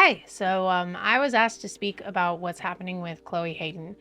Hi. I was asked to speak about what's happening with Chloe Hayden.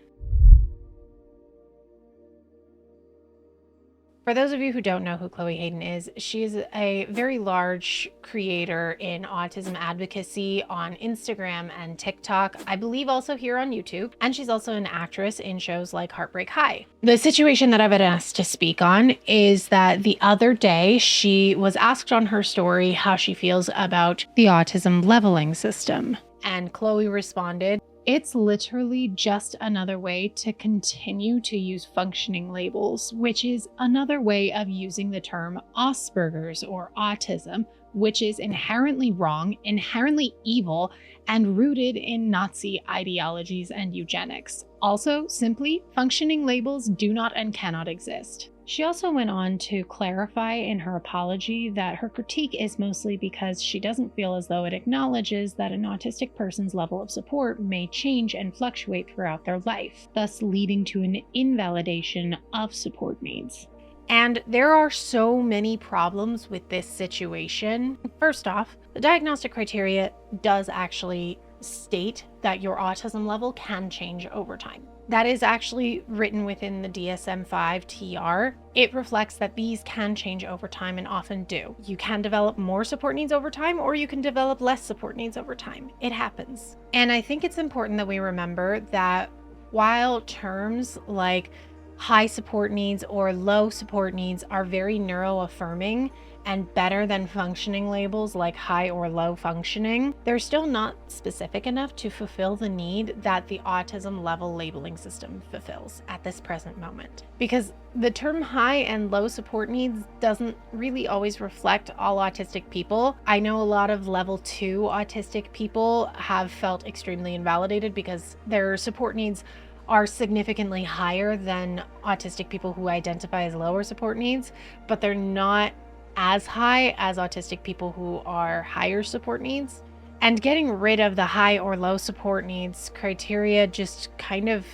For those of you who don't know who Chloe Hayden is, she's a very large creator in autism advocacy on Instagram and TikTok, I believe also here on YouTube, and she's also an actress in shows like Heartbreak High. The situation that I've been asked to speak on is that the other day she was asked on her story how she feels about the autism leveling system. And Chloe responded, "It's literally just another way to continue to use functioning labels, which is another way of using the term Asperger's or autism, which is inherently wrong, inherently evil, and rooted in Nazi ideologies and eugenics. Also, simply, functioning labels do not and cannot exist." She also went on to clarify in her apology that her critique is mostly because she doesn't feel as though it acknowledges that an autistic person's level of support may change and fluctuate throughout their life, thus leading to an invalidation of support needs. And there are so many problems with this situation. First off, the diagnostic criteria does actually state that your autism level can change over time. That is actually written within the DSM-5 TR. It reflects that these can change over time and often do. You can develop more support needs over time, or you can develop less support needs over time. It happens. And I think it's important that we remember that while terms like high support needs or low support needs are very neuroaffirming and better than functioning labels like high or low functioning, they're still not specific enough to fulfill the need that the autism level labeling system fulfills at this present moment. Because the term high and low support needs doesn't really always reflect all autistic people. I know a lot of level 2 autistic people have felt extremely invalidated because their support needs are significantly higher than autistic people who identify as lower support needs, but they're not as high as autistic people who are higher support needs. And getting rid of the high or low support needs criteria just kind of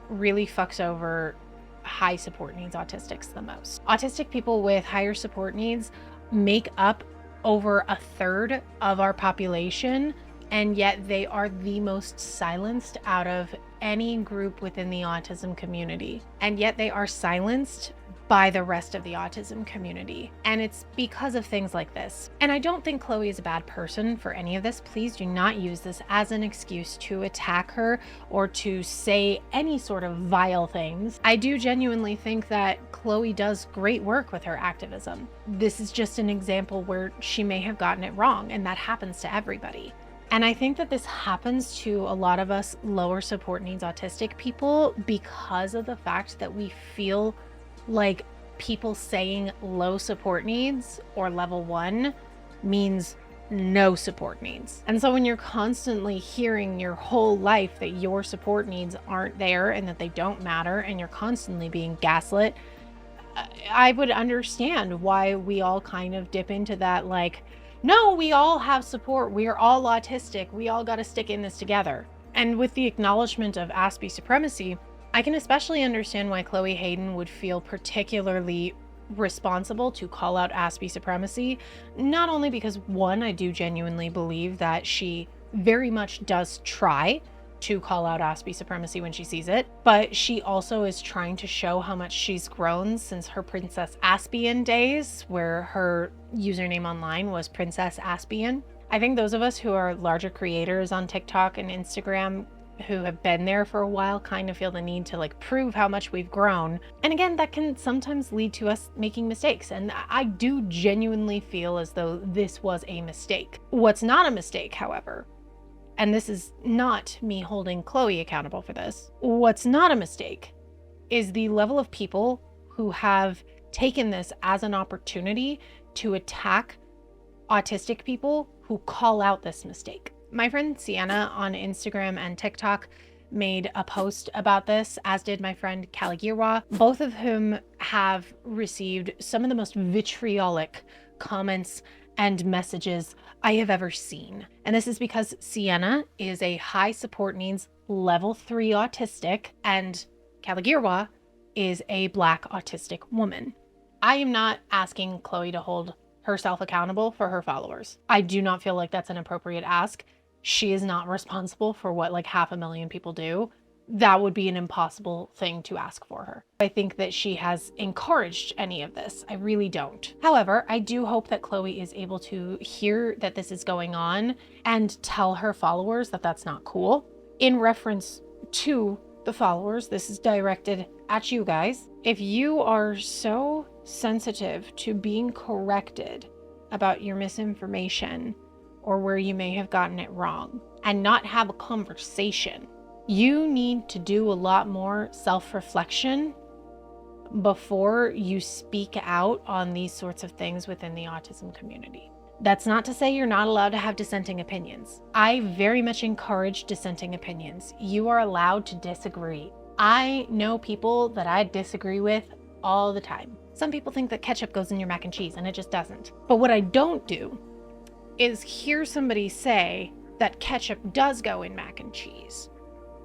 really fucks over high support needs autistics the most. Autistic people with higher support needs make up over a third of our population, and yet they are the most silenced out of any group within the autism community. And yet they are silenced by the rest of the autism community. And it's because of things like this. And I don't think Chloe is a bad person for any of this. Please do not use this as an excuse to attack her or to say any sort of vile things. I do genuinely think that Chloe does great work with her activism. This is just an example where she may have gotten it wrong, and that happens to everybody. And I think that this happens to a lot of us lower support needs autistic people because of the fact that we feel like people saying low support needs or level 1 means no support needs. And so when you're constantly hearing your whole life that your support needs aren't there and that they don't matter, and you're constantly being gaslit, I would understand why we all kind of dip into that, like, no, we all have support. We are all autistic. We all got to stick in this together. And with the acknowledgement of Aspie supremacy, I can especially understand why Chloe Hayden would feel particularly responsible to call out Aspie supremacy, not only because, one, I do genuinely believe that she very much does try to call out Aspie supremacy when she sees it, but she also is trying to show how much she's grown since her Princess Aspian days, where her username online was Princess Aspian. I think those of us who are larger creators on TikTok and Instagram who have been there for a while kind of feel the need to prove how much we've grown. And again, that can sometimes lead to us making mistakes. And I do genuinely feel as though this was a mistake. What's not a mistake, however, and this is not me holding Chloe accountable for this, what's not a mistake is the level of people who have taken this as an opportunity to attack autistic people who call out this mistake. My friend Sienna on Instagram and TikTok made a post about this, as did my friend Caligirwa, both of whom have received some of the most vitriolic comments and messages I have ever seen. And this is because Sienna is a high support needs level 3 autistic, and Caligirwa is a Black autistic woman. I am not asking Chloe to hold herself accountable for her followers. I do not feel like that's an appropriate ask. she is not responsible for what like 500,000 people do. That would be an impossible thing to ask for her. I think that she has encouraged any of this. I really don't. However, I do hope that Chloe is able to hear that this is going on and tell her followers that that's not cool. In reference to the followers, this is directed at you guys. If you are so sensitive to being corrected about your misinformation or where you may have gotten it wrong and not have a conversation, you need to do a lot more self-reflection before you speak out on these sorts of things within the autism community. That's not to say you're not allowed to have dissenting opinions. I very much encourage dissenting opinions. You are allowed to disagree. I know people that I disagree with all the time. Some people think that ketchup goes in your mac and cheese, and it just doesn't. But what I don't do is hear somebody say that ketchup does go in mac and cheese,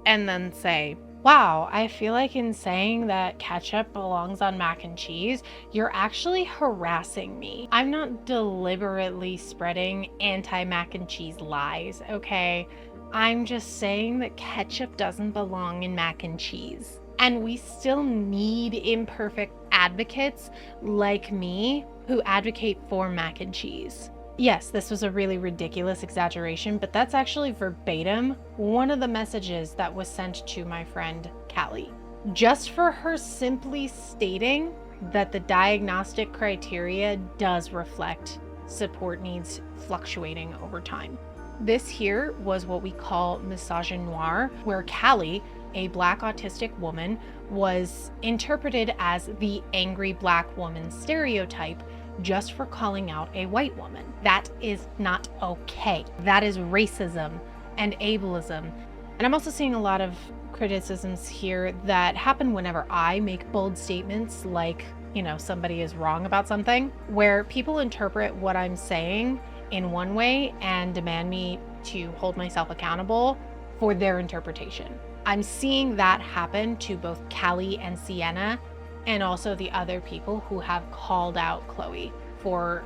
and then say, wow, I feel like in saying that ketchup belongs on mac and cheese, you're actually harassing me. I'm not deliberately spreading anti-mac and cheese lies, okay? I'm just saying that ketchup doesn't belong in mac and cheese. And we still need imperfect advocates like me who advocate for mac and cheese. Yes, this was a really ridiculous exaggeration, but that's actually verbatim one of the messages that was sent to my friend Callie. Just for her simply stating that the diagnostic criteria does reflect support needs fluctuating over time. This here was what we call misogynoir, where Callie, a Black autistic woman, was interpreted as the angry Black woman stereotype just for calling out a white woman. That is not okay. That is racism and ableism. And I'm also seeing a lot of criticisms here that happen whenever I make bold statements like, you know, somebody is wrong about something, where people interpret what I'm saying in one way and demand me to hold myself accountable for their interpretation. I'm seeing that happen to both Callie and Sienna, and also the other people who have called out Chloe for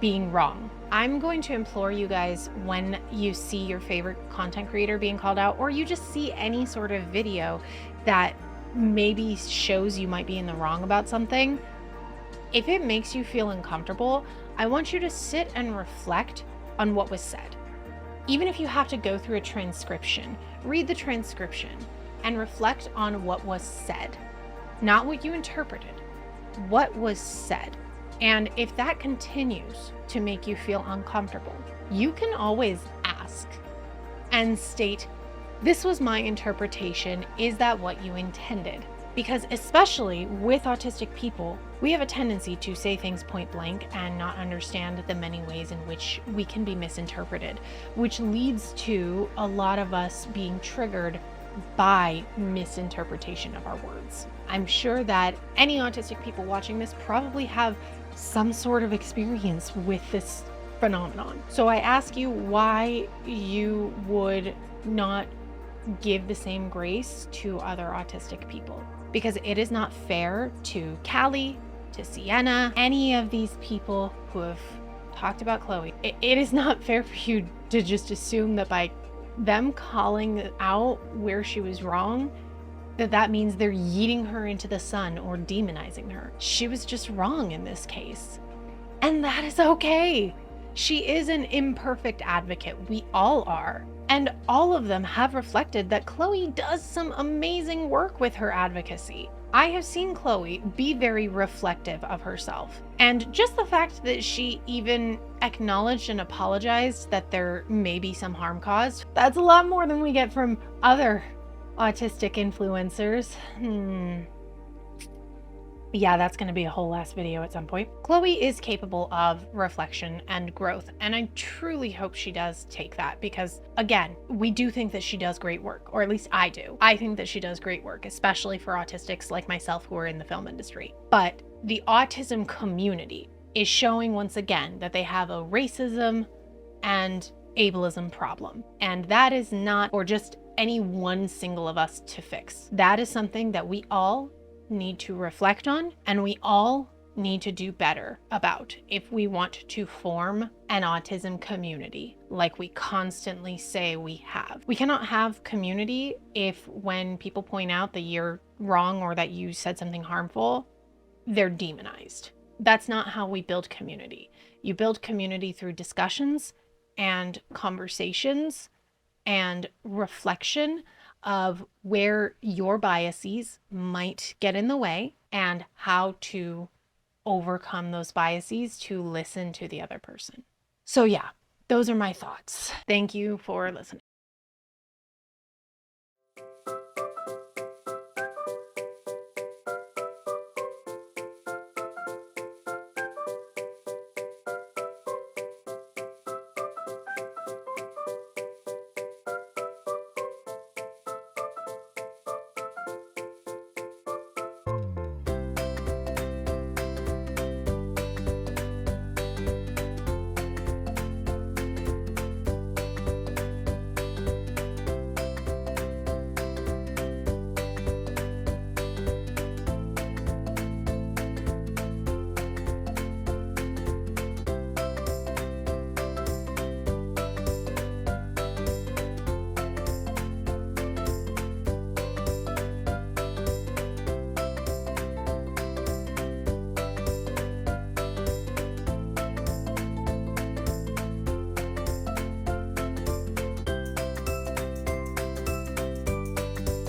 being wrong. I'm going to implore you guys, when you see your favorite content creator being called out, or you just see any sort of video that maybe shows you might be in the wrong about something, if it makes you feel uncomfortable, I want you to sit and reflect on what was said. Even if you have to go through a transcription, read the transcription and reflect on what was said. Not what you interpreted, what was said. And if that continues to make you feel uncomfortable, you can always ask and state, this was my interpretation, is that what you intended? Because especially with autistic people, we have a tendency to say things point blank and not understand the many ways in which we can be misinterpreted, which leads to a lot of us being triggered by misinterpretation of our words. I'm sure that any autistic people watching this probably have some sort of experience with this phenomenon. So I ask you why you would not give the same grace to other autistic people, because it is not fair to Callie, to Sienna, any of these people who have talked about Chloe. It is not fair for you to just assume that by them calling out where she was wrong, that means they're yeeting her into the sun or demonizing her. She was just wrong in this case. And that is okay. She is an imperfect advocate. We all are. And all of them have reflected that Chloe does some amazing work with her advocacy. I have seen Chloe be very reflective of herself. And just the fact that she even acknowledged and apologized that there may be some harm caused, that's a lot more than we get from other autistic influencers. Yeah, that's going to be a whole last video at some point. Chloe is capable of reflection and growth, and I truly hope she does take that, because again, we do think that she does great work, or at least I do. I think that she does great work, especially for autistics like myself who are in the film industry. But the autism community is showing once again that they have a racism and ableism problem, and that is not for just any one single of us to fix. That is something that we all need to reflect on, and we all need to do better about if we want to form an autism community like we constantly say we have. We cannot have community if when people point out that you're wrong or that you said something harmful, they're demonized. That's not how we build community. You build community through discussions and conversations and reflection of where your biases might get in the way and how to overcome those biases to listen to the other person. So yeah, those are my thoughts. Thank you for listening.